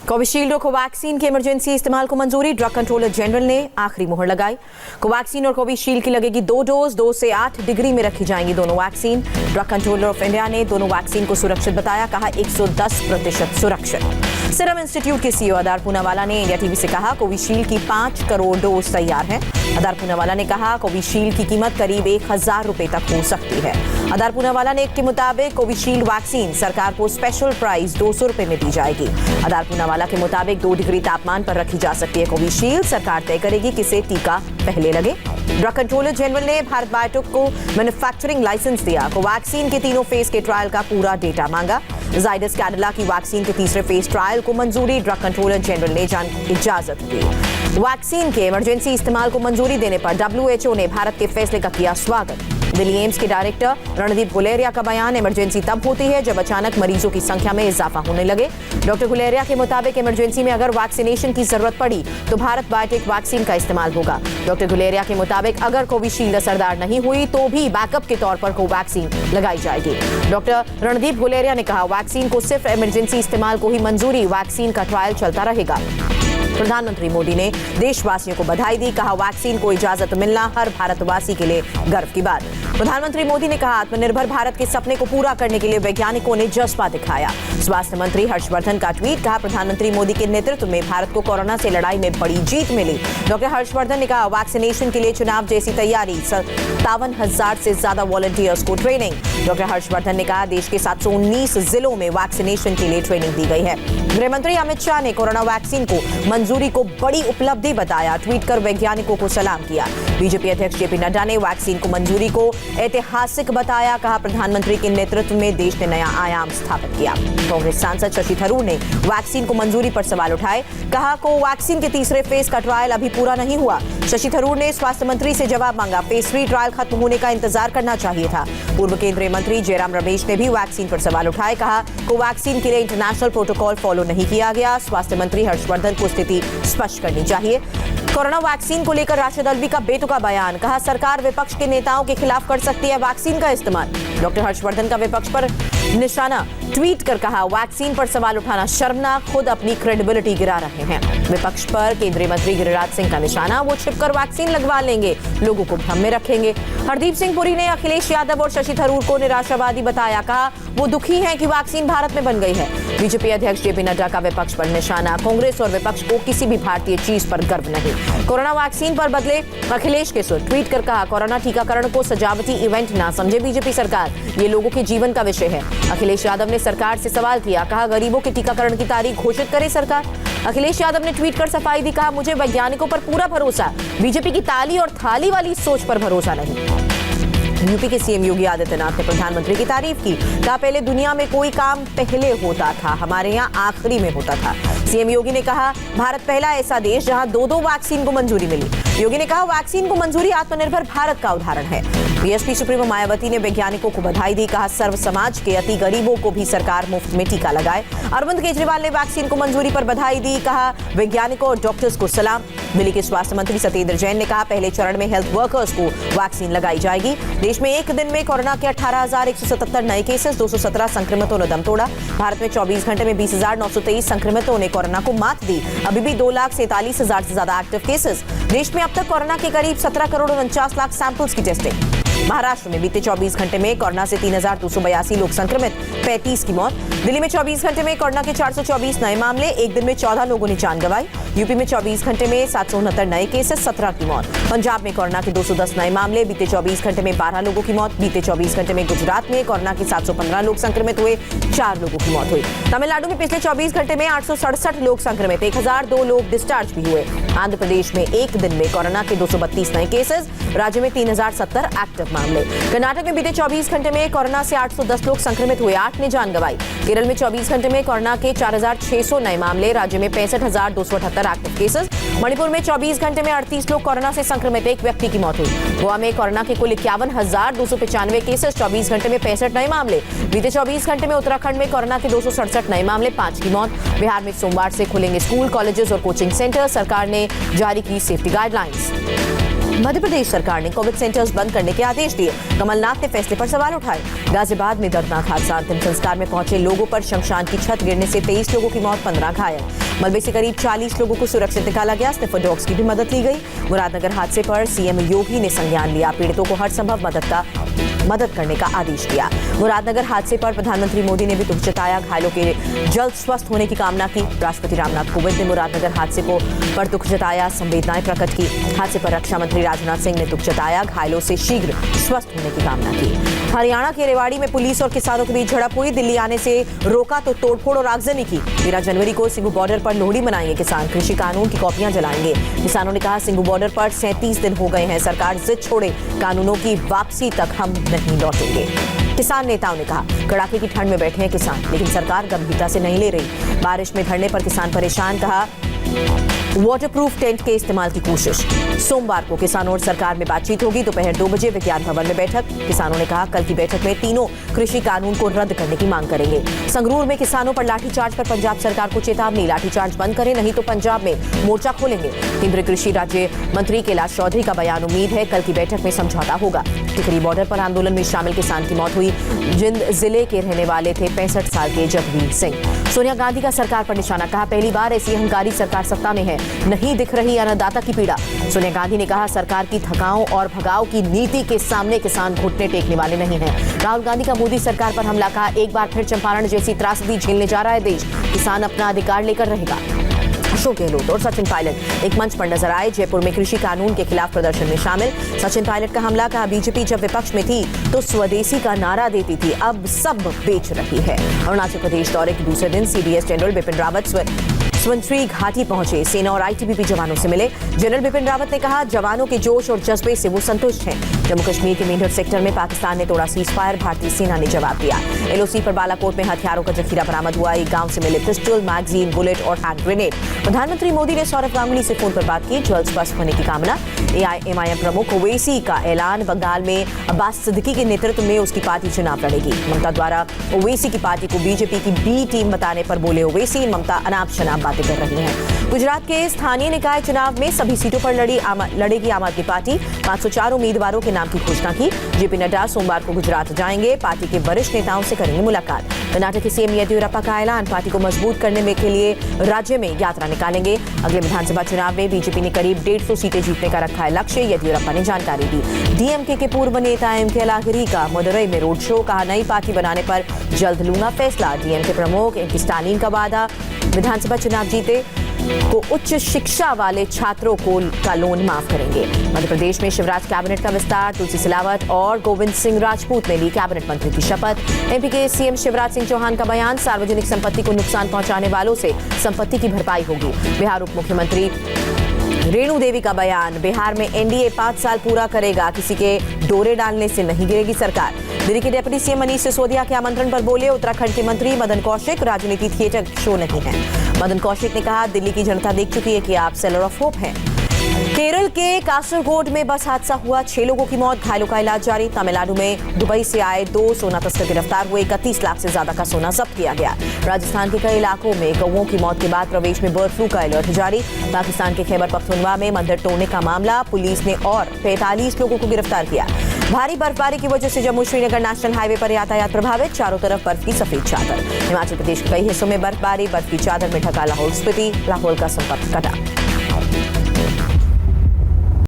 Covishield और Covaxin के emergency इस्तेमाल को मंजूरी। ड्रग कंट्रोलर जनरल ने आखिरी मुहर लगाई। कोवैक्सीन और कोविशील्ड की लगेगी 2 डोज। 2 से 8 डिग्री में रखी जाएंगी दोनों vaccine. Drug controller of India ने दोनों वैक्सीन को सुरक्षित बताया, कहा 110% सुरक्षित। सीरम इंस्टीट्यूट के सीईओ अदार पूनावाला ने इंडिया टीवी से कहा कोविशील्ड की 5 करोड़ डोज तैयार है। अदार पूनावाला ने कहा कोविशील्ड की कीमत करीब 1000 रुपए तक हो सकती है। अदार पूनावाला ने के मुताबिक कोविशील्ड वैक्सीन सरकार को स्पेशल प्राइस 200 रुपए में दी जाएगी। अदार पूनावाला के मुताबिक 2 डिग्री तापमान पर रखी जा सकती है कोविशील्ड। सरकार तय करेगी किसे टीका पहले लगे। ड्रग कंट्रोलर जनरल ने भारत बायोटेक को मैन्युफैक्चरिंग लाइसेंस दिया। कोवैक्सीन के 3 फेज के ट्रायल का पूरा डेटा मांगा। जाइडस कैडिला की वैक्सीन के 3रे फेज ट्रायल को मंजूरी। ड्रग कंट्रोलर जनरल ने इजाजत दी। वैक्सीन के इमरजेंसी इस्तेमाल को मंजूरी देने पर WHO ने भारत के फैसले का किया स्वागत। दिल्ली एम्स के डायरेक्टर रणदीप गुलेरिया का बयान, इमरजेंसी तब होती है जब अचानक मरीजों की संख्या में इजाफा होने लगे। डॉक्टर गुलेरिया के मुताबिक इमरजेंसी में अगर वैक्सीनेशन की जरूरत पड़ी तो भारत बायोटेक वैक्सीन का इस्तेमाल होगा। डॉक्टर गुलेरिया के मुताबिक अगर कोविशील्ड असरदार नहीं हुई तो भी बैकअप के तौर पर कोवैक्सीन लगाई जाएगी। डॉक्टर रणदीप गुलेरिया ने कहा वैक्सीन को सिर्फ इमरजेंसी इस्तेमाल को ही मंजूरी, वैक्सीन का ट्रायल चलता रहेगा। प्रधानमंत्री मोदी ने देशवासियों को बधाई दी, कहा वैक्सीन को इजाजत मिलना हर भारतवासी के लिए गर्व की बात। प्रधानमंत्री मोदी ने कहा आत्मनिर्भर भारत के सपने को पूरा करने के लिए वैज्ञानिकों ने जज्बा दिखाया। स्वास्थ्य मंत्री हर्षवर्धन का ट्वीट, कहा प्रधानमंत्री मोदी के नेतृत्व में भारत को कोरोना से लड़ाई में बड़ी जीत मिली। डॉक्टर हर्षवर्धन ने कहा वैक्सीनेशन के लिए चुनाव जैसी तैयारी, 57,000 से ज्यादा वॉलंटियर्स को ट्रेनिंग। डॉक्टर हर्षवर्धन ने कहा देश के 719 जिलों में वैक्सीनेशन के लिए ट्रेनिंग दी गई है। गृह मंत्री अमित शाह ने कोरोना वैक्सीन को मंजूरी को बड़ी उपलब्धि बताया, ट्वीट कर वैज्ञानिकों को सलाम किया। बीजेपी अध्यक्ष जेपी नड्डा ने वैक्सीन को मंजूरी को ऐतिहासिक बताया, कहा प्रधानमंत्री के नेतृत्व में देश ने नया आयाम स्थापित किया। कांग्रेस सांसद शशि थरूर ने वैक्सीन को मंजूरी पर सवाल उठाए, कहा कोवैक्सीन के 3रे फेज का ट्रायल अभी पूरा नहीं हुआ। शशि थरूर ने स्वास्थ्य मंत्री से जवाब मांगा, फेज 3 ट्रायल खत्म होने का इंतजार करना चाहिए था। पूर्व केंद्रीय मंत्री जयराम रमेश ने भी वैक्सीन पर सवाल उठाए, कहा कोवैक्सीन के लिए इंटरनेशनल प्रोटोकॉल फॉलो नहीं किया गया। स्वास्थ्य मंत्री हर्षवर्धन को स्थिति स्पष्ट करनी चाहिए। कोरोना वैक्सीन को लेकर राशिद अल्वी का बेतुका बयान, कहा सरकार विपक्ष के नेताओं के खिलाफ कर सकती है वैक्सीन का इस्तेमाल। डॉक्टर हर्षवर्धन का विपक्ष पर निशाना, ट्वीट कर कहा वैक्सीन पर सवाल उठाना शर्मनाक, खुद अपनी क्रेडिबिलिटी गिरा रहे हैं। विपक्ष पर केंद्रीय मंत्री गिरिराज सिंह का निशाना, वो छिपकर वैक्सीन लगवा लेंगे, लोगों को भ्रम में रखेंगे। हरदीप सिंह पुरी ने अखिलेश यादव और शशि थरूर को निराशावादी बताया, कहा वो दुखी हैं कि वैक्सीन भारत में बन गई है। बीजेपी अध्यक्ष जेपी नड्डा का विपक्ष पर निशाना, कांग्रेस और विपक्ष को किसी भी भारतीय चीज पर गर्व नहीं। कोरोना वैक्सीन पर बदले अखिलेश के सुर, ट्वीट कर कहा कोरोना टीकाकरण को सजावटी इवेंट ना समझे बीजेपी सरकार, ये लोगों के जीवन का विषय है। अखिलेश यादव ने सरकार से सवाल किया, कहा गरीबों के टीकाकरण की तारीख घोषित करे सरकार। अखिलेश यादव ने ट्वीट कर सफाई दी, कहा मुझे वैज्ञानिकों पर पूरा भरोसा, बीजेपी की ताली और थाली वाली सोच पर भरोसा नहीं। यूपी के सीएम योगी आदित्यनाथ ने प्रधानमंत्री की तारीफ की, कहा पहले दुनिया में कोई काम पहले होता था, हमारे यहाँ आखिरी में होता था। सीएम योगी ने कहा भारत पहला ऐसा देश जहां 2 वैक्सीन को मंजूरी मिली। योगी ने कहा वैक्सीन को मंजूरी आत्मनिर्भर भारत का उदाहरण है। बीएसपी सुप्रीमो मायावती ने वैज्ञानिकों को बधाई दी, कहा सर्व समाज के अति गरीबों को भी सरकार मुफ्त में टीका लगाए। अरविंद केजरीवाल ने वैक्सीन को मंजूरी पर बधाई दी, कहा वैज्ञानिकों और डॉक्टर्स को सलाम। दिल्ली के स्वास्थ्य मंत्री सत्येंद्र जैन ने कहा पहले चरण में हेल्थ वर्कर्स को वैक्सीन लगाई जाएगी। देश में एक दिन में कोरोना के 18,177 नए केसेस, 217 संक्रमितों ने दम तोड़ा। भारत में 24 घंटे में 20,923 संक्रमितों ने कोरोना को मात दी। अभी भी 2,47,000 से ज्यादा एक्टिव केसेस। देश में अब तक कोरोना के करीब 17 करोड़ 49 लाख सैंपल्स की टेस्टिंग। महाराष्ट्र में बीते 24 घंटे में कोरोना से 3,282 लोग संक्रमित, 35 की मौत। दिल्ली में 24 घंटे में कोरोना के 424 नए मामले, एक दिन में 14 लोगों ने जान गंवाई। यूपी में 24 घंटे में 769 नए केसेस, 17 की मौत। पंजाब में कोरोना के 210 नए मामले, बीते 24 घंटे में 12 लोगों की मौत। बीते 24 घंटे में गुजरात में कोरोना के 715 लोग संक्रमित हुए, 4 लोगों की मौत हुई। तमिलनाडु में पिछले 24 घंटे में 867 लोग संक्रमित, 1002 लोग डिस्चार्ज भी हुए। आंध्र प्रदेश में एक दिन में कोरोना के 232 नए केसेस, राज्य में 3070 एक्टिव मामले। कर्नाटक में बीते 24 घंटे में कोरोना से 810 लोग संक्रमित हुए, 8 ने जान गंवाई। केरल में 24 घंटे में कोरोना के 4600 नए मामले, राज्य में 65,278 एक्टिव केसेस। मणिपुर में 24 घंटे में 38 लोग कोरोना से संक्रमित, 1 व्यक्ति की मौत हुई। गोवा में कोरोना के कुल 51,295 केसेस, 24 घंटे में 65 नए मामले। बीते 24 घंटे में उत्तराखंड में कोरोना के 267 नए मामले, 5 की मौत। बिहार में सोमवार से खुलेंगे स्कूल, कॉलेजेस और कोचिंग सेंटर, सरकार ने जारी की सेफ्टी गाइडलाइंस। मध्य प्रदेश सरकार ने कोविड सेंटर्स बंद करने के आदेश दिए। कमलनाथ ने फैसले पर सवाल उठाए। गाजियाबाद में दर्दनाक हादसा, अंतिम संस्कार में पहुंचे लोगों पर शमशान की छत गिरने से 23 लोगों की मौत, 15 घायल। मलबे से करीब 40 लोगों को सुरक्षित निकाला गया। स्निफर डॉग्स की भी मदद ली गई। मुरादनगर हादसे पर सीएम योगी ने संज्ञान लिया, पीड़ितों को हर संभव मदद करने का आदेश दिया। मुरादनगर हादसे पर प्रधानमंत्री मोदी ने भी दुख जताया, घायलों के जल्द स्वस्थ होने की कामना की। राष्ट्रपति रामनाथ कोविंद ने मुरादनगर हादसे पर दुख जताया, संवेदनाएं प्रकट की। हादसे पर रक्षा मंत्री राजनाथ सिंह ने दुख जताया, घायलों से शीघ्र स्वस्थ होने की कामना की। हरियाणा के रेवाड़ी में पुलिस और किसानों के बीच झड़प हुई। दिल्ली आने से रोका तो तोड़फोड़ और आगजनी की। 13 जनवरी को सिंघू बॉर्डर पर लोहड़ी मनाएंगे किसान, कृषि कानून की कॉपियां जलाएंगे। किसानों ने कहा, सिंघू बॉर्डर पर 37 दिन हो गए हैं, सरकार जिद छोड़े, कानूनों की वापसी तक हम नहीं लौटेंगे। किसान नेताओं ने कहा, कड़ाके की ठंड में बैठे हैं किसान, लेकिन सरकार गंभीरता से नहीं ले रही। बारिश में धरने पर किसान परेशान, कहा वाटरप्रूफ टेंट के इस्तेमाल की कोशिश। सोमवार को किसानों और सरकार में बातचीत होगी। दोपहर 2 बजे विज्ञान भवन में बैठक। किसानों ने कहा, कल की बैठक में तीनों कृषि कानून को रद्द करने की मांग करेंगे। संगरूर में किसानों पर लाठीचार्ज पर पंजाब सरकार को चेतावनी, लाठीचार्ज बंद करें नहीं तो पंजाब में मोर्चा खोलेंगे। केंद्रीय कृषि राज्य मंत्री कैलाश चौधरी का बयान, उम्मीद है कल की बैठक में समझौता होगा। टिकरी बॉर्डर पर आंदोलन में शामिल किसान की मौत हुई। जिंद जिले के रहने वाले थे 65 साल के जगवीर सिंह। सोनिया गांधी का सरकार पर निशाना, कहा पहली बार ऐसी अहंकारी सरकार सत्ता में है, नहीं दिख रही अन्नदाता की पीड़ा। सोनिया गांधी ने कहा, सरकार की थकाओ और भगाओ की नीति के सामने किसान घुटने टेकने वाले नहीं हैं। राहुल गांधी का मोदी सरकार पर हमला, कहा एक बार फिर चंपारण जैसी त्रासदी झेलने जा रहा है देश, किसान अपना अधिकार लेकर रहेगा। अशोक गहलोत और सचिन पायलट एक मंच पर नजर आए। जयपुर में कृषि कानून के खिलाफ प्रदर्शन में शामिल। सचिन पायलट का हमला, कहा बीजेपी जब विपक्ष में थी तो स्वदेशी का नारा देती थी, अब सब बेच रही है। अरुणाचल प्रदेश दौरे के दूसरे दिन सीडीएस जनरल बिपिन रावत स्वंत्री घाटी पहुंचे, सेना और आईटीबीपी जवानों से मिले। जनरल बिपिन रावत ने कहा, जवानों के जोश और जज्बे से वो संतुष्ट हैं। जम्मू कश्मीर के मेंढर सेक्टर में पाकिस्तान ने तोड़ा सीज फायर, भारतीय सेना ने जवाब दिया। एलओसी पर बालाकोट में हथियारों का जखीरा बरामद हुआ। एक गांव से मिले पिस्टल, मैगजीन, बुलेट और हैंड ग्रेनेड। प्रधानमंत्री मोदी ने सौरभ गांगुली से फोन पर बात की, जल्द स्वस्थ होने की कामना। एआईएमआईएम प्रमुख ओवैसी का ऐलान, बंगाल में अब्बास सिद्दीकी के नेतृत्व में उसकी पार्टी चुनाव लड़ेगी। ममता द्वारा ओवैसी की पार्टी को बीजेपी की बी टीम बताने पर बोले ओवैसी, ममता अनाप शनाप बातें कर रही हैं। गुजरात के स्थानीय निकाय चुनाव में सभी सीटों पर लड़ेगी आम आदमी पार्टी। 504 उम्मीदवारों के नाम की घोषणा की। जेपी नड्डा सोमवार को गुजरात जाएंगे, पार्टी के वरिष्ठ नेताओं से करेंगे मुलाकात। कर्नाटक के सीएम येदियुरप्पा का ऐलान, पार्टी को मजबूत करने के लिए राज्य में यात्रा निकालेंगे। अगले विधानसभा चुनाव में बीजेपी ने करीब 150 सीटें जीतने का रखा है लक्ष्य, येदियुरप्पा ने जानकारी दी। डीएमके के पूर्व नेता एमके अलागिरी का मदुरई में रोड शो, कहा नई पार्टी बनाने पर जल्द लूंगा फैसला। डीएमके प्रमुख एमके स्टालिन का वादा, विधानसभा चुनाव जीते को उच्च शिक्षा वाले छात्रों का लोन माफ करेंगे। मध्य प्रदेश में शिवराज कैबिनेट का विस्तार, तुलसी सिलावट और गोविंद सिंह राजपूत ने ली कैबिनेट मंत्री की शपथ। एमपी के सीएम शिवराज सिंह चौहान का बयान, सार्वजनिक संपत्ति को नुकसान पहुंचाने वालों से संपत्ति की भरपाई होगी। बिहार उप मुख्यमंत्री रेणु देवी का बयान, बिहार में एनडीए 5 साल पूरा करेगा, किसी के डोरे डालने से नहीं गिरेगी सरकार। दिल्ली के डिप्टी सीएम मनीष सिसोदिया के आमंत्रण पर बोले उत्तराखंड के मंत्री मदन कौशिक, राजनीति थिएटर शो नहीं है। मदन कौशिक ने कहा, दिल्ली की जनता देख चुकी है कि आप सेलर ऑफ होप हैं। केरल के कासरगोड में बस हादसा हुआ, 6 लोगों की मौत, घायलों का इलाज जारी। तमिलनाडु में दुबई से आए 2 सोना तस्कर गिरफ्तार हुए, 31 लाख से ज्यादा का सोना जब्त किया गया। राजस्थान के कई इलाकों में कौओं की मौत के बाद प्रवेश में बर्ड फ्लू का अलर्ट जारी। पाकिस्तान के खैबर पख्तूनख्वा में मंदिर तोड़ने का मामला, पुलिस ने और 45 लोगों को गिरफ्तार किया। भारी बर्फबारी की वजह से जम्मू श्रीनगर नेशनल हाईवे पर यातायात प्रभावित, चारों तरफ बर्फ की सफेद चादर। हिमाचल प्रदेश के कई हिस्सों में बर्फबारी, बर्फ की चादर में ढका लाहौल स्पीति, लाहौल का संपर्क कटा।